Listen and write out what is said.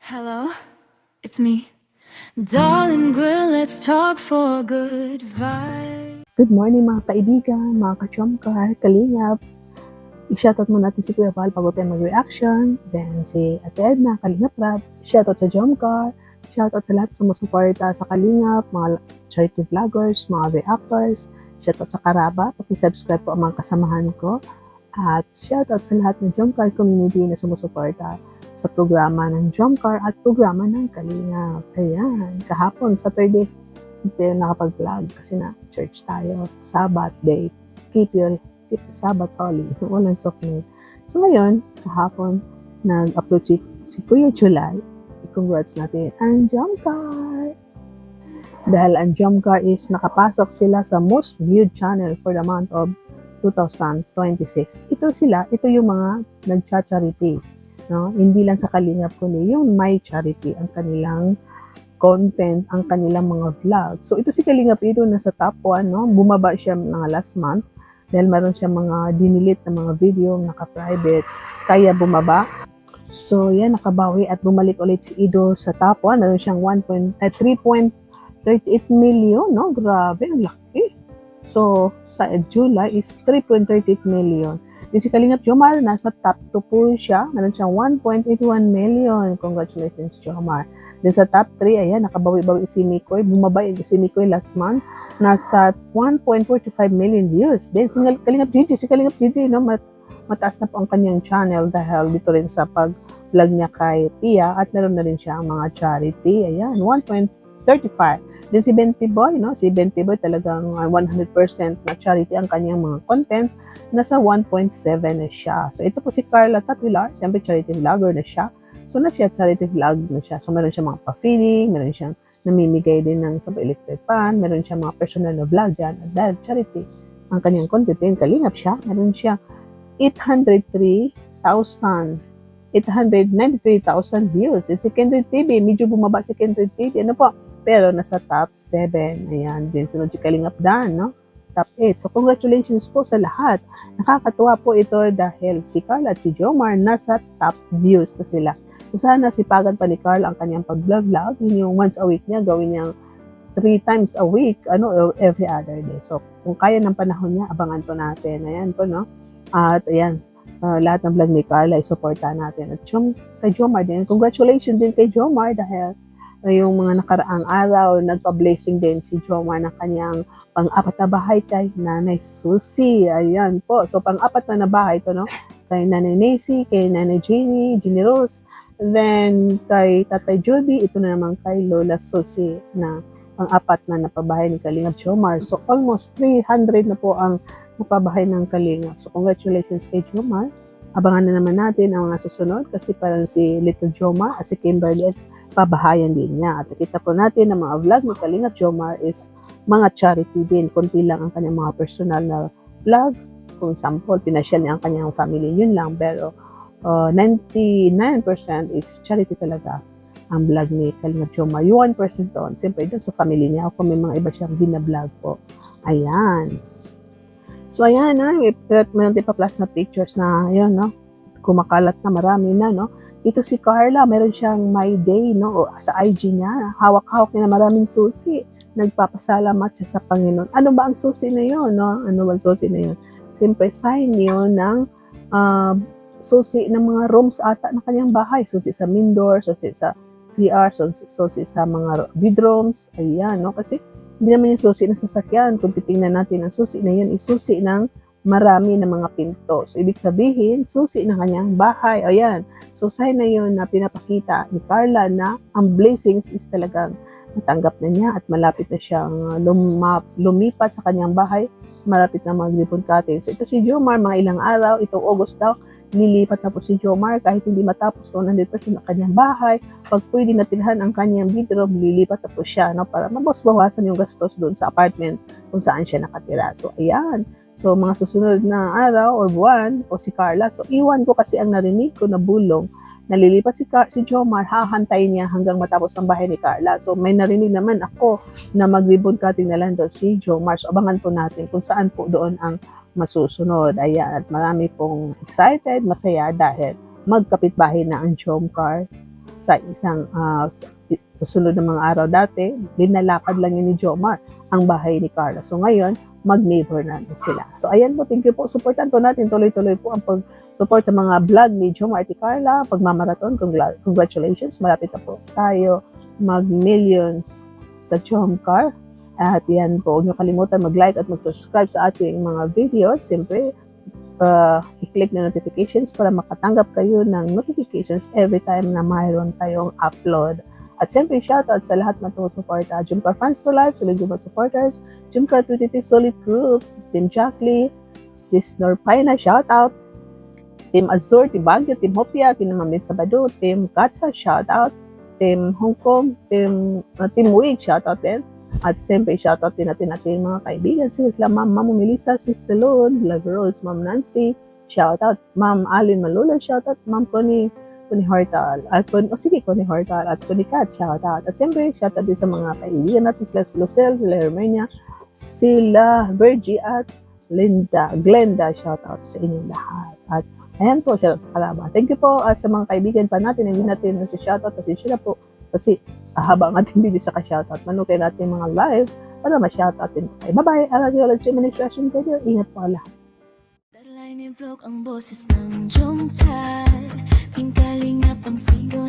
Hello, it's me. Darling girl, let's talk for good vibe. Good morning mga kaibigan, mga ka-chomkar, kalingap. I-shoutout muna natin si Kuya Val bago tayo mag-reaction. Then si Ate Edna, Kalingap Rap. Shoutout sa Jomcar. Shoutout sa lahat sa sumusuporta sa Kalingap, mga charity vloggers, mga reactors. Shoutout sa Karaba, paki-subscribe po ang mga kasamahan ko. At shoutout sa lahat ng Jomcar community na sumusuporta sa programa ng Jomcar at programa ng Kalingap. Ayan, kahapon, Saturday, hindi tayo nakapag-vlog kasi na church tayo. Sabbath day. Keep the Sabbath holy. Walang sokme. So ngayon, kahapon, nag-upload si Kuya July. I-congrats natin ang Jomcar. Dahil ang Jomcar is nakapasok sila sa most viewed channel for the month of 2026. Ito yung mga nag-charity. No? Hindi lang sa Kalingap kundi yung My Charity ang kanilang content, ang kanilang mga vlog. So ito si Kalingap Ido nasa top 1, no? Bumaba siya mga last month dahil meron siya mga dinilit na mga video naka-private kaya bumaba. So yan, nakabawi at bumalik ulit si Ido sa top 1. Meron siyang 3.38 million, no? Grabe, ang laki. So sa July is 3.38 million. Yung si Kalingap Jomar, nasa top 2 po siya. Meron siyang 1.81 million. Congratulations, Jomar. Then sa top 3, ayan, nakabawi-bawi si Mikoy. Bumaba si Mikoy last month. Nasa 1.45 million views. Then si Kalingap Gigi, no, mataas na po ang kanyang channel dahil dito rin sa pag-vlog niya kay Pia at meron na rin siya ang mga charity. Ayan, 1.35. Then si Benti Boy, no? Si Benti Boy talagang 100% na charity ang kanyang mga content. Nasa 1.7 na siya. So ito po si Carla Tatular, siyempre charity vlogger na siya. So charity vlog na siya. So meron siya mga pa-feeding, meron siyang namimigay din ng sa electric pan, meron siya mga personal na vlog dyan. At dahil charity ang kanyang content, yung Kalingap siya, meron siya 893,000 views. Si Kindred TV, medyo bumaba si Kindred TV. Ano po? Pero nasa top 7. Ayan, din sunod si Kalingap Dan, no? Top 8. So, congratulations po sa lahat. Nakakatuwa po ito dahil si Carla at si Jomar nasa top views na sila. So, sana sipagan pa ni Carla ang kanyang pag-vlog. Yun yung once a week niya, gawin niyang 3 times a week, every other day. So, kung kaya ng panahon niya, abangan po natin. Ayan po, no? At ayan, lahat ng vlog ni Carla, isuporta natin. At kay Jomar din, congratulations din kay Jomar dahil yung mga nakaraang araw, nagpa-blessing din si Jomar ng kanyang pang-apat na bahay kay Nanay Susie. Ayan po. So, pang-apat na bahay ito, no? Kay Nanay Nancy, kay Nanay Jenny Rose, then kay Tatay Judy, ito na naman kay Lola Susie na pang-apat na napabahay ni Kalingap Jomar. So, almost 300 na po ang napabahay ng Kalingap. So, congratulations kay Jomar. Abangan na naman natin ang mga susunod kasi parang si Little Jomar at si Kimberly pabahayan din niya. At nakita po natin na mga vlog ni Kalingap Jomar is mga charity din. Kunti lang ang kanyang mga personal na vlog. Kung sample, pinasyal niya ang kanyang family. Yun lang. Pero 99% is charity talaga ang vlog ni Kalingap Jomar. Yung 1% doon, siyempre doon sa family niya. Kung may mga iba siyang binablog po. Ayan. So, ayan na, meron din pa plus na pictures na, yun, no, kumakalat na marami na, no. Ito si Carla, meron siyang My Day, no, sa IG niya, hawak-hawak niya na maraming susi. Nagpapasalamat siya sa Panginoon. Ano ba ang susi na yun, no? Ano ba ang susi na yun? Siyempre, sign yun ng susi ng mga rooms ata ng kanyang bahay. Susi sa Mindor, susi sa CR, susi sa mga bedrooms, ayan, no, kasi hindi naman yung susi ng sasakyan. Kung titingnan natin ang susi na yun, isusi ng marami na mga pinto. So, ibig sabihin, susi ng kanyang bahay. Ayan. So, sign na yun na pinapakita ni Carla na ang blessings is talagang natanggap na niya at malapit na siyang lumipat sa kanyang bahay. Malapit na mag-ribbon cutting. So, ito si Jomar, mga ilang araw, itong August daw, lilipat na po si Jomar kahit hindi matapos 100% ang kanyang bahay. Pag pwede natilhan ang kanyang bedroom, lilipat na po siya, no, para mabos-bawasan yung gastos doon sa apartment kung saan siya nakatira. So, ayan. So, mga susunod na araw or buwan o si Carla. So, iwan ko kasi ang narinig ko na bulong. Nalilipat si Jomar, hahantayin niya hanggang matapos ang bahay ni Carla. So, may narinig naman ako na mag-ribbon cutting na lang doon si Jomar. So, abangan po natin kung saan po doon ang masusunod. Ayan, at marami pong excited, masaya dahil magkapitbahay na ang Jomcar sa isang susunod ng mga araw dati, linalakad lang yun ni Jomar ang bahay ni Carla. So ngayon, mag-neighbor na sila. So ayan po, thank you po. Supportan po natin tuloy-tuloy po ang pag-support sa mga vlog ni Jomar at Carla. Pagmamarathon, congratulations. Malapit na po tayo mag-millions sa Jomcar. At yan po, huwag niyo kalimutan mag-like at mag-subscribe sa ating mga videos. Siyempre, i-click na notifications para makatanggap kayo ng notifications every time na mayroon tayong upload. At siyempre, shoutout sa lahat na tumusuporta. Jumcar Fans for Life, Solid Jumcar Supporters, Jumcar 23 Solid Group, Team Jackley, Stis Norpaina, shoutout. Team Azur, Team Baguio, Team Hopia, Team Mamit Sabado, Team Katsa, shoutout. Team Hong Kong, Team Wig, shoutout din. At siyempre, shoutout din natin mga kaibigan. Sila Ma'am Melissa, Sis Salon, Love Rose, Ma'am Nancy, shoutout. Ma'am Alin Malula, shoutout. Ma'am Connie Hortal. At Connie Hortal. At Connie Kat, shoutout. At siyempre, shoutout din sa mga kaibigan natin. Sila Lucelle, sila Hermenia, sila Virgie at Glenda, shoutout sa inyong lahat. At ayan po, shoutout sa Kalaba. Thank you po. At sa mga kaibigan pa natin, hindi natin na si shoutout kasi sila po. Kasi haba ang ating video sa ka-shoutout. Manukay natin mga live para ma-shoutout din kayo. Bye-bye! I love you all. Let's see my next reaction video. Ingat po lahat. Darlay ni vlog ang boses ng Jomcar. Pingkalingap ang sigaw